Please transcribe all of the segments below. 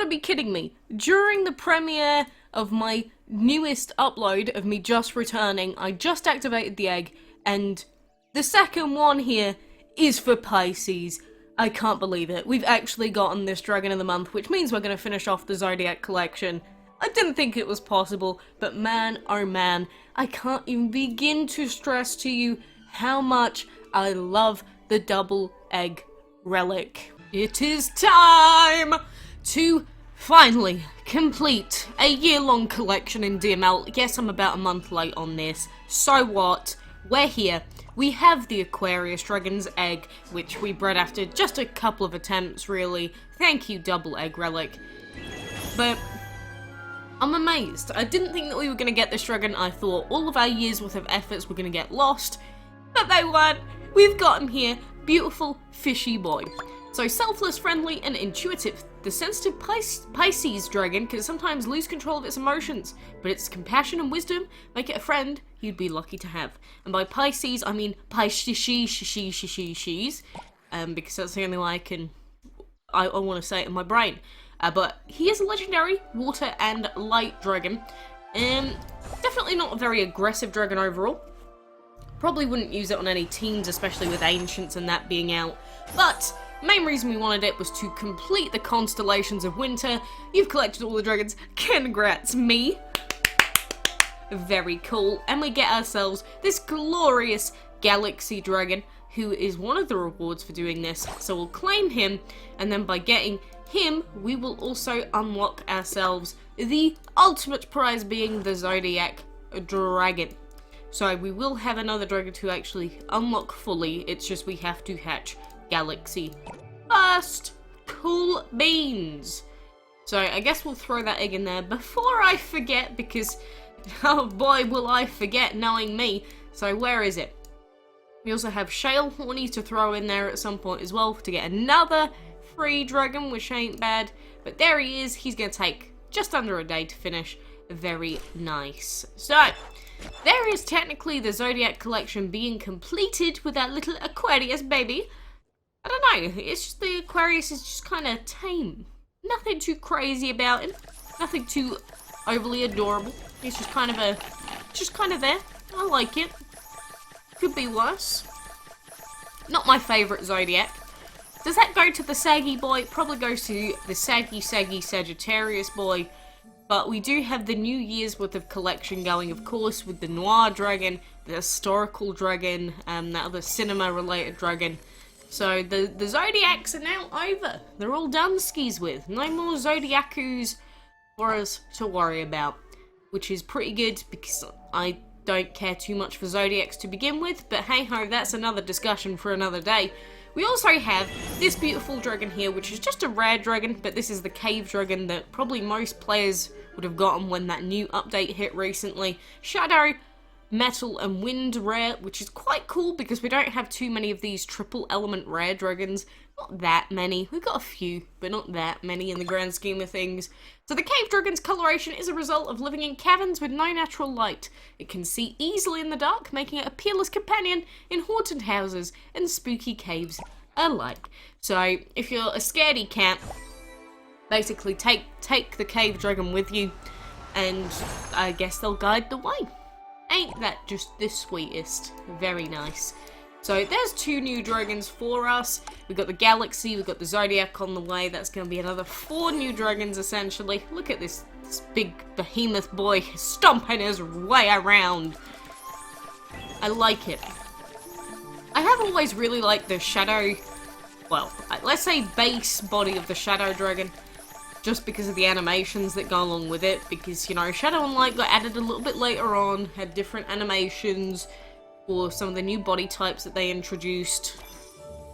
gotta be kidding me. During the premiere of my newest upload of me just returning, I just activated the egg, and the second one here is for Pisces. I can't believe it. We've actually gotten this Dragon of the Month, which means we're gonna finish off the ZODIAC collection. I didn't think it was possible, but man, oh man, I can't even begin to stress to you how much I love the double egg relic. It is time to finally complete a year-long collection in DML. Yes, I'm about a month late on this. So what? We're here. We have the Aquarius Dragon's egg, which we bred after just a couple of attempts, really. Thank you, double egg relic. But I'm amazed. I didn't think that we were going to get this dragon. I thought all of our years' worth of efforts were going to get lost, but they weren't. We've got him here. Beautiful, fishy boy. So selfless, friendly, and intuitive. The sensitive Pisces dragon can sometimes lose control of its emotions, but its compassion and wisdom make it a friend you'd be lucky to have. And by Pisces, I mean Pisces, because that's the only way I want to say it in my brain. But he is a legendary water and light dragon. Definitely not a very aggressive dragon overall. Probably wouldn't use it on any teams, especially with Ancients and that being out. But main reason we wanted it was to complete the Constellations of Winter. You've collected all the dragons. Congrats, me. Very cool. And we get ourselves this glorious Galaxy Dragon, who is one of the rewards for doing this. So we'll claim him, and then by getting him, we will also unlock ourselves the ultimate prize, being the ZODIAC Dragon. So we will have another dragon to actually unlock fully. It's just we have to hatch Galaxy first. Cool beans. So I guess we'll throw that egg in there before I forget, because oh boy will I forget, knowing me. So where is it? We also have Shale Horny to throw in there at some point as well to get another free dragon, which ain't bad. But there he is. He's going to take just under a day to finish. Very nice. So there is technically the ZODIAC collection being completed with that little Aquarius baby. I don't know, it's just the Aquarius is just kind of tame. Nothing too crazy about him. Nothing too overly adorable. He's just kind of there. I like it. Could be worse. Not my favourite ZODIAC. Does that go to the saggy boy? It probably goes to the saggy Sagittarius boy. But we do have the New Year's worth of collection going, of course, with the Noir Dragon, the Historical Dragon, that other cinema-related dragon. So the Zodiacs are now over. They're all done skis with. No more Zodiacus for us to worry about, which is pretty good because I don't care too much for Zodiacs to begin with. But hey-ho, that's another discussion for another day. We also have this beautiful dragon here, which is just a rare dragon, but this is the cave dragon that probably most players would have gotten when that new update hit recently. Shadow, Metal, and Wind rare, which is quite cool because we don't have too many of these triple element rare dragons. Not that many. We've got a few, but not that many in the grand scheme of things. So the cave dragon's coloration is a result of living in caverns with no natural light. It can see easily in the dark, making it a peerless companion in haunted houses and spooky caves alike. So if you're a scaredy cat, basically take the cave dragon with you, and I guess they'll guide the way. Ain't that just the sweetest? Very nice. So there's 2 new dragons for us. We've got the Galaxy, we've got the ZODIAC on the way. That's going to be another 4 new dragons, essentially. Look at this big behemoth boy stomping his way around. I like it. I have always really liked the shadow, well, let's say base body of the Shadow Dragon, just because of the animations that go along with it, because, you know, Shadow and Light got added a little bit later on, had different animations for some of the new body types that they introduced.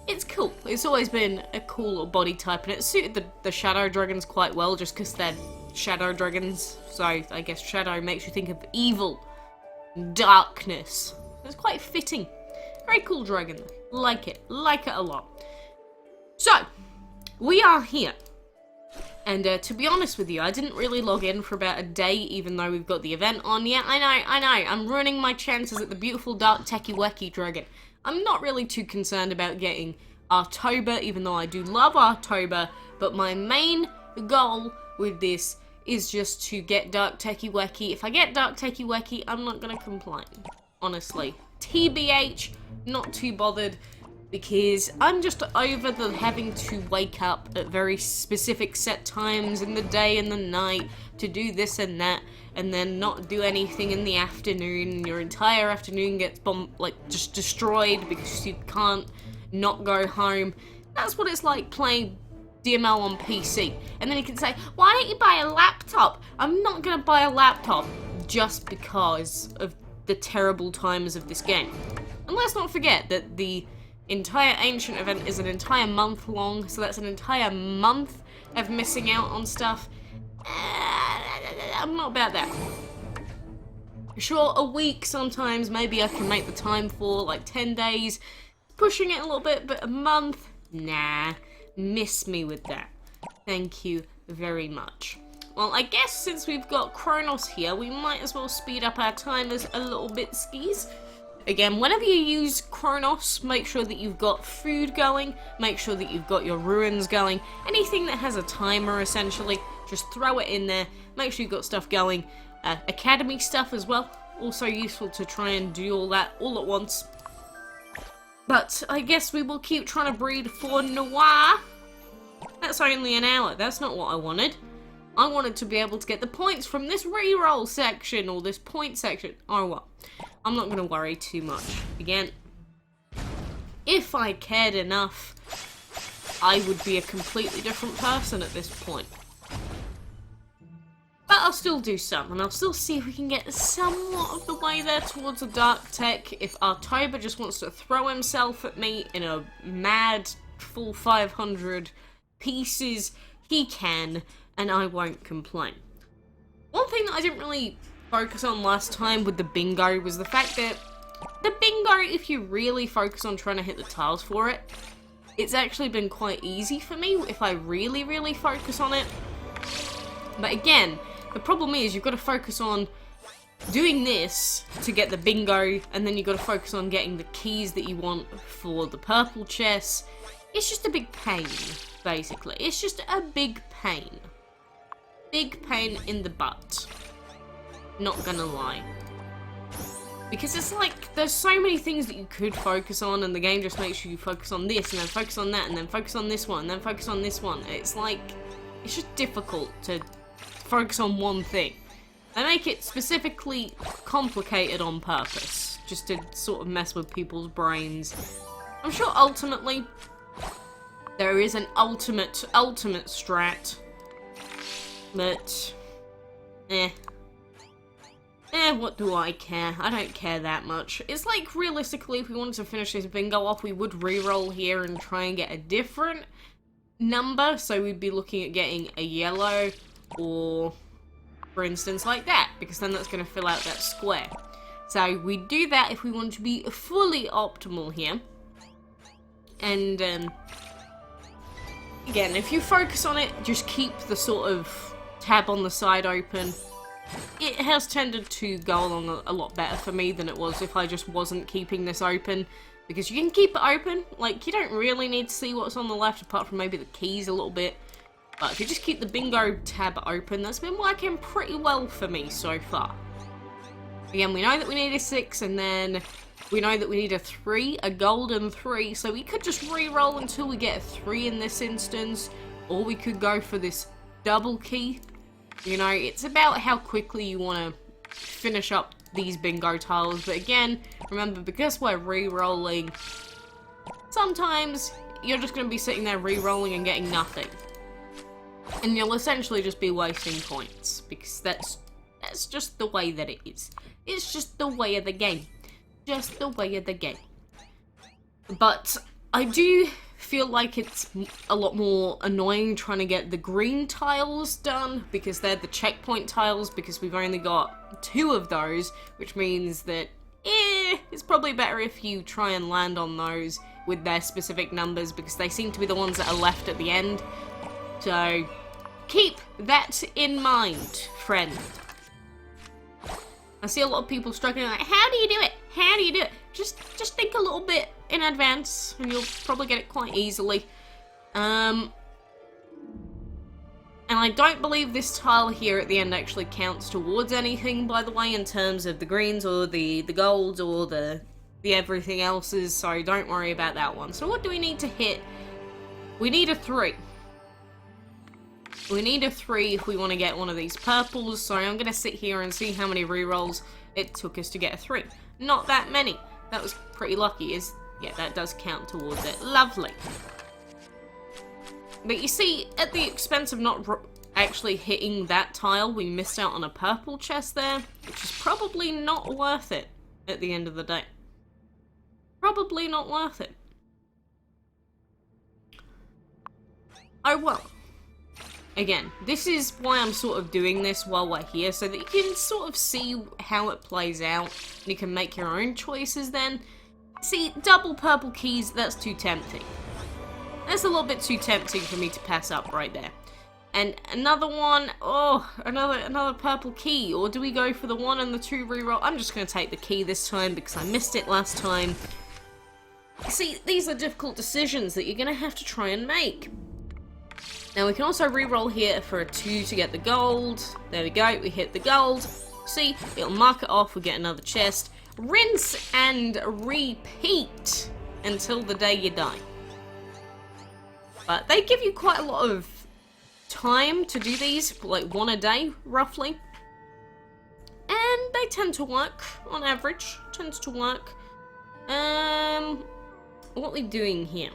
It's cool. It's always been a cool little body type, and it suited the Shadow Dragons quite well, just because they're Shadow Dragons, so I guess Shadow makes you think of evil, darkness. It's quite fitting. Very cool dragon, though. Like it a lot. So, we are here. And to be honest with you, I didn't really log in for about a day, even though we've got the event on. Yeah, I know, I'm ruining my chances at the beautiful dark techie wacky dragon. I'm not really too concerned about getting October, even though I do love October, but my main goal with this is just to get Dark Techie Wacky. If I get Dark Techie Wacky, I'm not gonna complain, honestly. TBH, not too bothered, because I'm just over the having to wake up at very specific set times in the day and the night to do this and that, and then not do anything in the afternoon. Your entire afternoon gets just destroyed because you can't not go home. That's what it's like playing DML on PC. And then you can say, why don't you buy a laptop? I'm not gonna buy a laptop just because of the terrible times of this game. And let's not forget that the entire Ancient event is an entire month long, so that's an entire month of missing out on stuff. I'm not about that. Sure, a week sometimes, maybe I can make the time for, like 10 days, pushing it a little bit, but a month, nah, miss me with that. Thank you very much. Well, I guess since we've got Kronos here, we might as well speed up our timers a little bit, skis. Again, whenever you use Kronos, make sure that you've got food going, make sure that you've got your ruins going, anything that has a timer essentially, just throw it in there, make sure you've got stuff going. Academy stuff as well, also useful to try and do all that all at once. But I guess we will keep trying to breed for Noir. That's only an hour, that's not what I wanted. I wanted to be able to get the points from this reroll section, or this point section. Oh well, I'm not going to worry too much. Again, if I cared enough, I would be a completely different person at this point. But I'll still do some, and I'll still see if we can get somewhat of the way there towards a Dark Tech. If October just wants to throw himself at me in a mad full 500 pieces, he can, and I won't complain. One thing that I didn't really focus on last time with the bingo was the fact that the bingo, if you really focus on trying to hit the tiles for it, it's actually been quite easy for me if I really focus on it. But again, the problem is you've got to focus on doing this to get the bingo, and then you've got to focus on getting the keys that you want for the purple chests. It's just a big pain, basically. It's just a big pain. Big pain in the butt. Not gonna lie. Because it's like, there's so many things that you could focus on, and the game just makes sure you focus on this, and then focus on that, and then focus on this one, and then focus on this one. It's like, it's just difficult to focus on one thing. They make it specifically complicated on purpose, just to sort of mess with people's brains. I'm sure ultimately, there is an ultimate strat, but, what do I care? I don't care that much. It's like, realistically, if we wanted to finish this bingo off, we would re-roll here and try and get a different number, so we'd be looking at getting a yellow, or, for instance, like that, because then that's going to fill out that square. So we do that if we want to be fully optimal here. And, again, if you focus on it, just keep the sort of tab on the side open. It has tended to go along a lot better for me than it was if I just wasn't keeping this open. Because you can keep it open, like, you don't really need to see what's on the left, apart from maybe the keys a little bit. But if you just keep the bingo tab open, that's been working pretty well for me so far. Again, we know that we need a 6, and then we know that we need a 3, a golden 3, so we could just re-roll until we get a 3 in this instance, or we could go for this double key. You know, it's about how quickly you want to finish up these bingo tiles, but again, remember, because we're re-rolling, sometimes you're just going to be sitting there re-rolling and getting nothing. And you'll essentially just be wasting points, because that's just the way that it is. It's just the way of the game. Just the way of the game. But I do feel like it's a lot more annoying trying to get the green tiles done, because they're the checkpoint tiles, because we've only got 2 of those, which means that, it's probably better if you try and land on those with their specific numbers, because they seem to be the ones that are left at the end. So, keep that in mind, friend. I see a lot of people struggling like, how do you do it? How do you do it? Just think a little bit in advance, and you'll probably get it quite easily. And I don't believe this tile here at the end actually counts towards anything, by the way, in terms of the greens or the golds or the everything else's, so don't worry about that one. So what do we need to hit? We need a 3. We need a 3 if we want to get one of these purples, so I'm going to sit here and see how many rerolls it took us to get a 3. Not that many. That was pretty lucky. Yeah, that does count towards it. Lovely. But you see, at the expense of not actually hitting that tile, we missed out on a purple chest there, which is probably not worth it at the end of the day. Probably not worth it. Oh well. Again, this is why I'm sort of doing this while we're here, so that you can sort of see how it plays out, and you can make your own choices then. See, double purple keys, that's too tempting. That's a little bit too tempting for me to pass up right there. And another one, oh, another purple key, or do we go for the 1 and the 2 reroll? I'm just going to take the key this time because I missed it last time. See, these are difficult decisions that you're going to have to try and make. Now we can also reroll here for a 2 to get the gold. There we go, we hit the gold. See, it'll mark it off, we get another chest. Rinse and repeat until the day you die. But they give you quite a lot of time to do these, like 1 a day, roughly. And they tend to work, on average, tends to work. What are we doing here?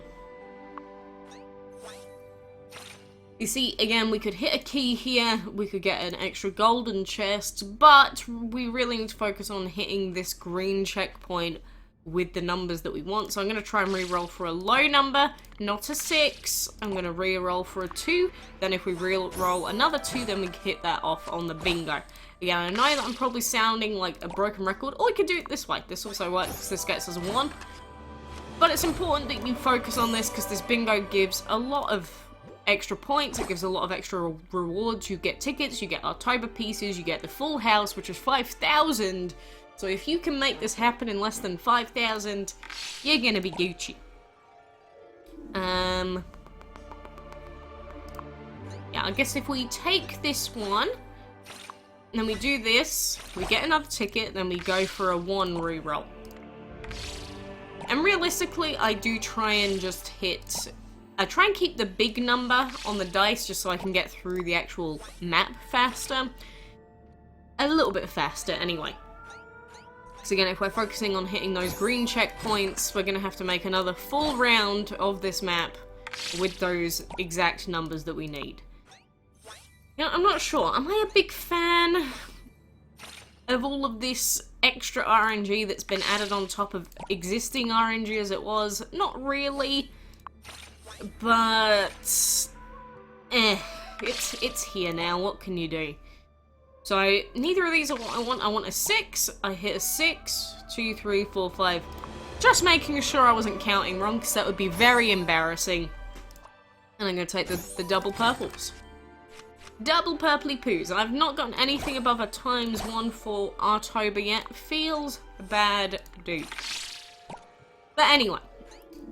You see, again, we could hit a key here, we could get an extra golden chest, but we really need to focus on hitting this green checkpoint with the numbers that we want. So I'm going to try and re-roll for a low number, not a 6. I'm going to re-roll for a 2. Then if we re-roll another 2, then we can hit that off on the bingo. Again, I know that I'm probably sounding like a broken record, or we could do it this way. This also works because this gets us a 1. But it's important that you focus on this because this bingo gives a lot of extra points, it gives a lot of extra rewards. You get tickets, you get October pieces, you get the full house, which is 5,000. So if you can make this happen in less than 5,000, you're gonna be Gucci. Yeah, I guess if we take this one, then we do this, we get another ticket, then we go for a 1 reroll. And realistically, I do try and just hit... I try and keep the big number on the dice just so I can get through the actual map faster. A little bit faster, anyway. Because again, if we're focusing on hitting those green checkpoints, we're going to have to make another full round of this map with those exact numbers that we need. You know, I'm not sure. Am I a big fan of all of this extra RNG that's been added on top of existing RNG as it was? Not really. But, it's here now, what can you do? So, neither of these are what I want. I want a 6, I hit a 6, 2, 3, 4, 5. Just making sure I wasn't counting wrong, because that would be very embarrassing. And I'm going to take the double purples. Double purpley poos. I've not gotten anything above a ×1 for October yet. Feels bad, dude. But anyway,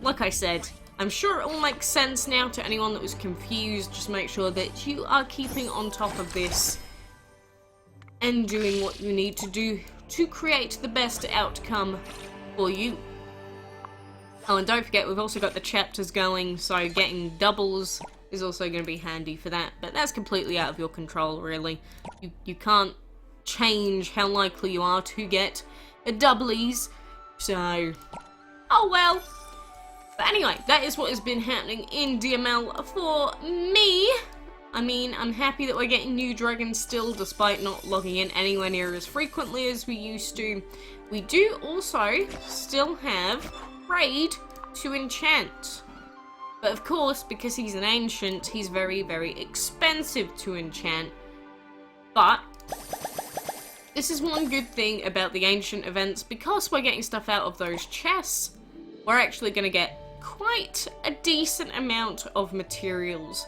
like I said, I'm sure it all makes sense now to anyone that was confused. Just make sure that you are keeping on top of this and doing what you need to do to create the best outcome for you. Oh, and don't forget, we've also got the chapters going, so getting doubles is also going to be handy for that. But that's completely out of your control, really. You can't change how likely you are to get a doublies, so... oh well. But anyway, that is what has been happening in DML for me. I mean, I'm happy that we're getting new dragons still, despite not logging in anywhere near as frequently as we used to. We do also still have Raid to enchant. But of course, because he's an ancient, he's very, very expensive to enchant. But this is one good thing about the ancient events. Because we're getting stuff out of those chests, we're actually going to get quite a decent amount of materials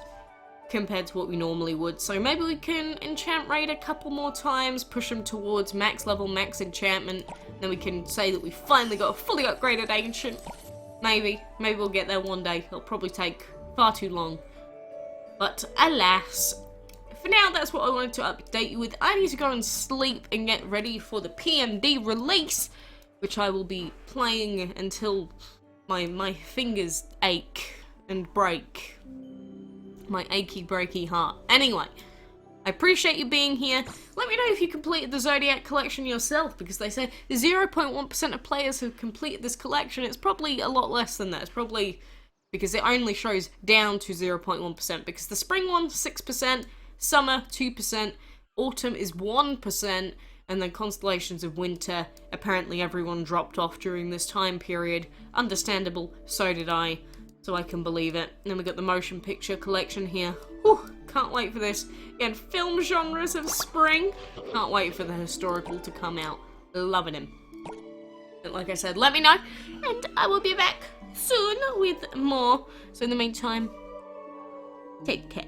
compared to what we normally would. So maybe we can enchant Raid a couple more times, push him towards max level, max enchantment, then we can say that we finally got a fully upgraded ancient. Maybe we'll get there one day. It'll probably take far too long. But alas, for now, that's what I wanted to update you with. I need to go and sleep and get ready for the PMD release, which I will be playing until my fingers ache and break. My achy breaky heart. Anyway, I appreciate you being here. Let me know if you completed the Zodiac collection yourself, because they say 0.1% of players have completed this collection. It's probably a lot less than that. It's probably because it only shows down to 0.1%, because the spring one, 6%, summer, 2%, autumn is 1%, and then constellations of winter, apparently everyone dropped off during this time period. Understandable, so did I, so I can believe it. And then we got the motion picture collection here. Whew, can't wait for this. Again, film genres of spring. Can't wait for the historical to come out. Loving him. But like I said, let me know, and I will be back soon with more. So in the meantime, take care.